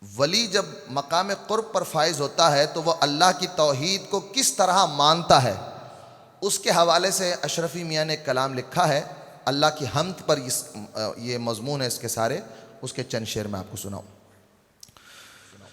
वली जब मकाम क़ुर्ब पर फाइज होता है तो वह अल्लाह की तौहीद को किस तरह मानता है, उसके हवाले से अशरफी मियाँ ने कलाम लिखा है। अल्लाह की हम्द पर ये मज़मून है इसके सारे, उसके चंद शेर मैं आपको सुनाऊँ।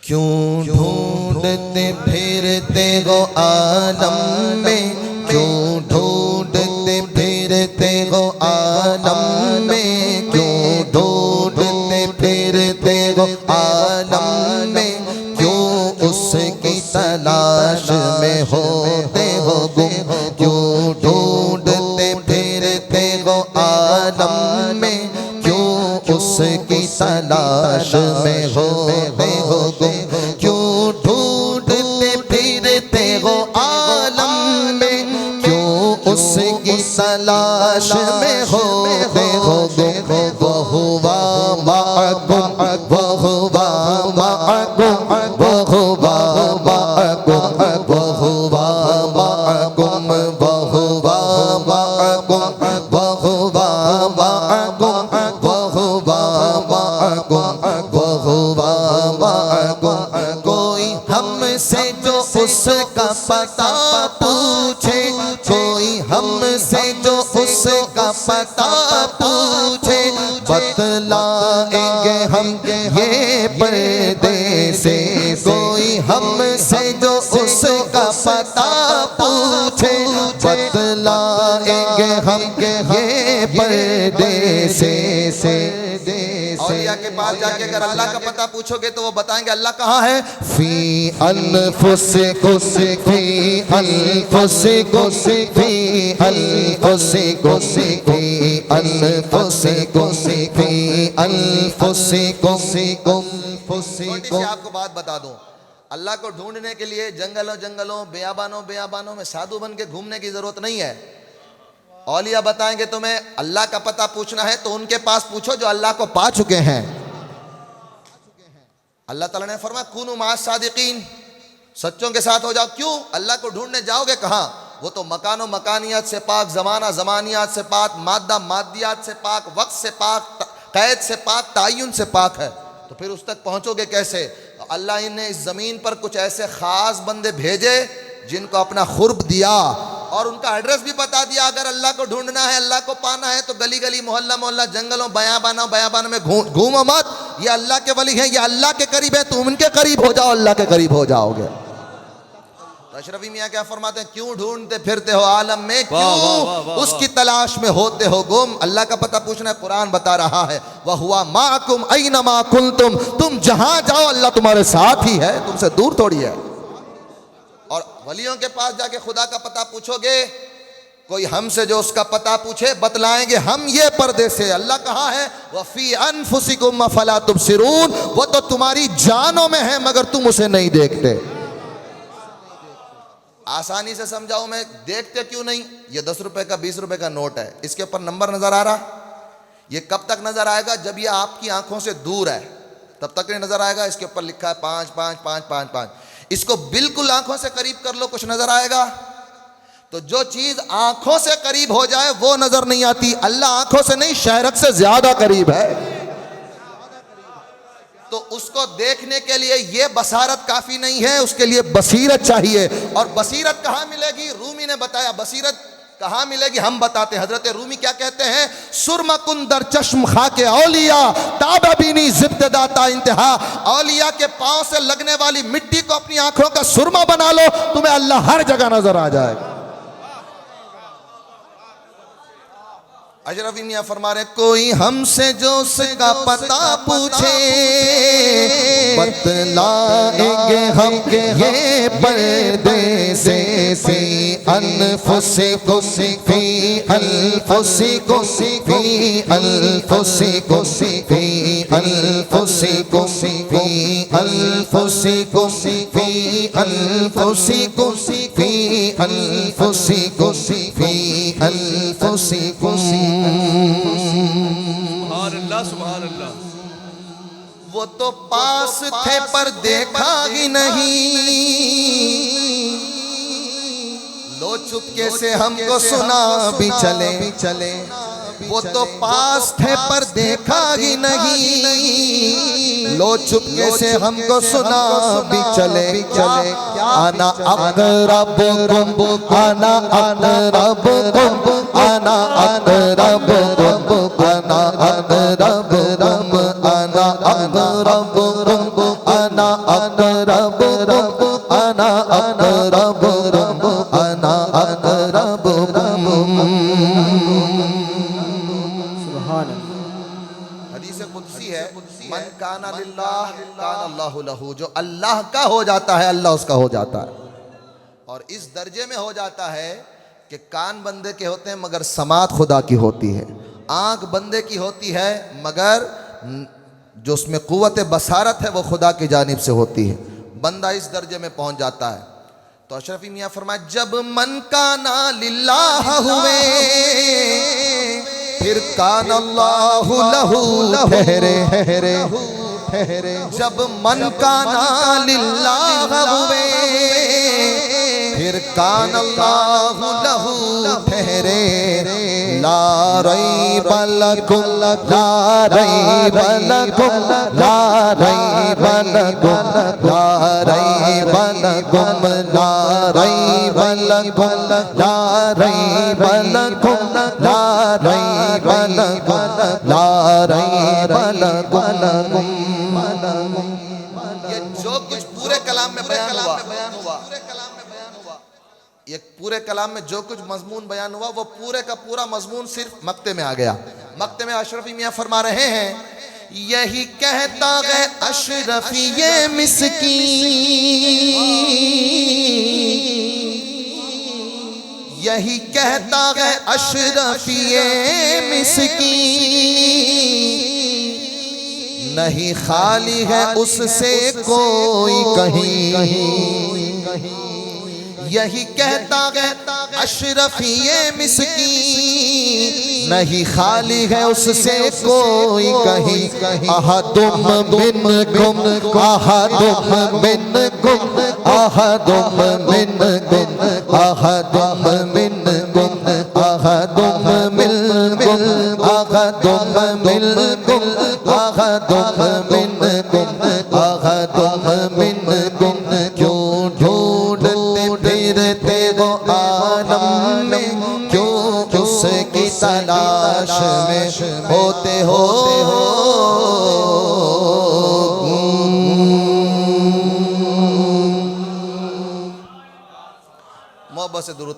क्यों ढूंढते फिरते हो आलम में, क्यों ढूंढते फिरते हो आलम में, क्यों ढूंढते फिरते हो आलम में, क्यों उसकी तलाश में होते हो गुम, क्यों ढूंढते फिरते हो आलम में, क्यों उसकी तलाश में होते हो गुम, क्यों ढूंढते फिरते हो आलम में, क्यों उसकी तलाश में होते हो गुम। वो हुआ माअकुम, वो हुआ माअकुम, वो हुआ माअकुम, वो हुआ माअकुम, वो हुआ माअकुम, वो हुआ माअकुम, वो हुआ माअकुम, वो हुआ माअकुम। कोई हमसे जो उसका पता पूछे, कोई हमसे जो उसका पता पूछे, बतलाएंगे हम ये पर्दे से। कोई हमसे जो उसका पता पूछे, बतलाएंगे हम ये पर्दे से। औलिया के पास जाके अगर अल्लाह का पता पूछोगे तो वो बताएंगे अल्लाह कहाँ है। फी अनफुसिकुम, फी अनफुसिकुम, फी अनफुसिकुम, फी अनफुसिकुम, फी अनफुसिकुम। छोटी सी आपको बात बता दूं, अल्लाह को ढूंढने के लिए जंगलों जंगलों बेयाबानों में साधु बन के घूमने की जरूरत नहीं है। औलिया बताएंगे तुम्हें अल्लाह का पता पूछना है तो उनके पास पूछो जो अल्लाह को पा चुके हैं। अल्लाह ताला ने फरमाया कुनु मास सादिकीन, सच्चों के साथ हो जाओ। क्यों? अल्लाह को ढूंढने जाओगे कहाँ? वो तो मकानो मकानियत से पाक, जमाना जमानियात से पाक, मादा मादियात से पाक, वक्त से पाक, कैद से पाक, तायुन से पाक है। तो फिर उस तक पहुँचोगे कैसे? अल्लाह ने इस ज़मीन पर कुछ ऐसे ख़ास बंदे भेजे जिनको अपना खुर्ब दिया और उनका एड्रेस भी बता दिया। अगर अल्लाह को ढूंढना है, अल्लाह को पाना है तो गली गली मोहल्ला मोहल्ला जंगलों बयाबानों में घूमो मत। ये अल्लाह के वली हैं, ये अल्लाह के करीब है, तुम उनके करीब हो जाओ, अल्लाह के करीब हो जाओगे। तो अशरफी मियाँ क्या फरमाते हैं? क्यों ढूंढते फिरते हो आलम में, क्यों उसकी तलाश में होते हो गुम। अल्लाह का पता पूछना, कुरान बता रहा है वह हुआ माकुम ऐनमा कुंतुम, तुम जहां जाओ अल्लाह तुम्हारे साथ ही है, तुमसे दूर थोड़ी है। और वलियों के पास जाके खुदा का पता पूछोगे, कोई हमसे जो उसका पता पूछे बतलाएंगे हम ये पर्दे से। अल्लाह कहाँ है? वफी अनफुसिकुम अफला तुबसिरून, वो तो तुम्हारी जानों में है मगर तुम उसे नहीं देखते। आसानी से समझाऊं मैं, देखते क्यों नहीं? ये 10 रुपए का 20 रुपए का नोट है, इसके ऊपर नंबर नजर आ रहा। ये कब तक नजर आएगा? जब ये आपकी आंखों से दूर है तब तक नहीं नजर आएगा। इसके ऊपर लिखा है 5 5 5 5 5। इसको बिल्कुल आंखों से करीब कर लो, कुछ नजर आएगा? तो जो चीज आंखों से करीब हो जाए वो नजर नहीं आती। अल्लाह आंखों से नहीं, शहरत से ज्यादा करीब है। तो उसको देखने के लिए ये बसारत काफी नहीं है, उसके लिए बसीरत चाहिए। और बसीरत कहाँ मिलेगी? रूमी ने बताया बसीरत कहाँ मिलेगी, हम बताते हैं। हजरत रूमी क्या कहते हैं? सुरमा कुंदर चश्म खा के औलिया ताबीनी जिब्तदाता इंतहा। औलिया के पांव से लगने वाली मिट्टी को अपनी आंखों का सुरमा बना लो, तुम्हें अल्लाह हर जगह नजर आ जाएगा। अशरफी मियाँ फरमा रहे, कोई हमसे जो उसका पता पूछे, बतलाएंगे हम ये पर्दे से। फी अनफुसिकुम, फी अनफुसिकुम, फी अनफुसिकुम, फी अनफुसिकुम, फी अनफुसिकुम, फी अनफुसिकुम, फी अनफुसिकुम, फी अनफुसिकुम। सुभान अल्लाह। वो तो पास थे पर देखा ही नहीं, लो चुपके से हमको सुना भी चले। वो तो पास थे पर देखा ही नहीं, लो चुपके से हमको सुना भी चले चले। आना अक़रबुकुम आना अक़रबुकुम आना अक़रबुकुम आना अक़रबुकुम आना अक़रबुकुम आना अक़रबुकुम आना अक़रबुकुम आना अक़रबुकुम। हदीस कुदसी है, मन काना लिल्लाह काना अल्लाहु लहू, जो अल्लाह का हो जाता है अल्लाह उसका हो जाता है। और इस दर्जे में हो जाता है कि कान बंदे के होते हैं मगर समात खुदा की होती है, आंख बंदे की होती है मगर जो उसमें कुव्वत बसारत है वो खुदा की जानिब से होती है। बंदा इस दर्जे में पहुंच जाता है। तो अशरफी मियाँ फरमाए, जब मन काना लिल्लाह हुए फिर कान अल्लाहु लहू ठहरे ठहरे। जब मन काना लिल्लाह हुए फिर कान अल्लाहु लहू ठहरे। ला रैब लकुम ला रैब लकुम ला रैब लकुम ला रैब लकुम ला रैब लकुम ला रैब लकुम ला रैब लकुम ला रैब लकुम। ये जो कुछ पूरे कलाम में बयान हुआ, ये पूरे कलाम में जो कुछ मजमून बयान हुआ वो पूरे का पूरा मजमून सिर्फ मक्ते में आ गया। मक्ते में अशरफी मियाँ फरमा रहे हैं, यही कहता है अशरफी ये मिस्कीन, यही कहता है अशरफी ये मिस्कीन, नहीं खाली है उससे कोई कहीं। यही कहता है अशरफी ये मिस्कीन, नहीं खाली है उससे कोई कहीं। अहदुम मिनकुम अहदुम मिनकुम अहदुम मिनकुम अहदुम मिनकुम अहदुम मिनकुम अहदुम मिनकुम अहदुम मिनकुम अहदुम मिनकुम। क्यों ढूंढते फिरते हो आलम में, क्यों उसकी तलाश में होते हो। मोहब्बत से दुरूद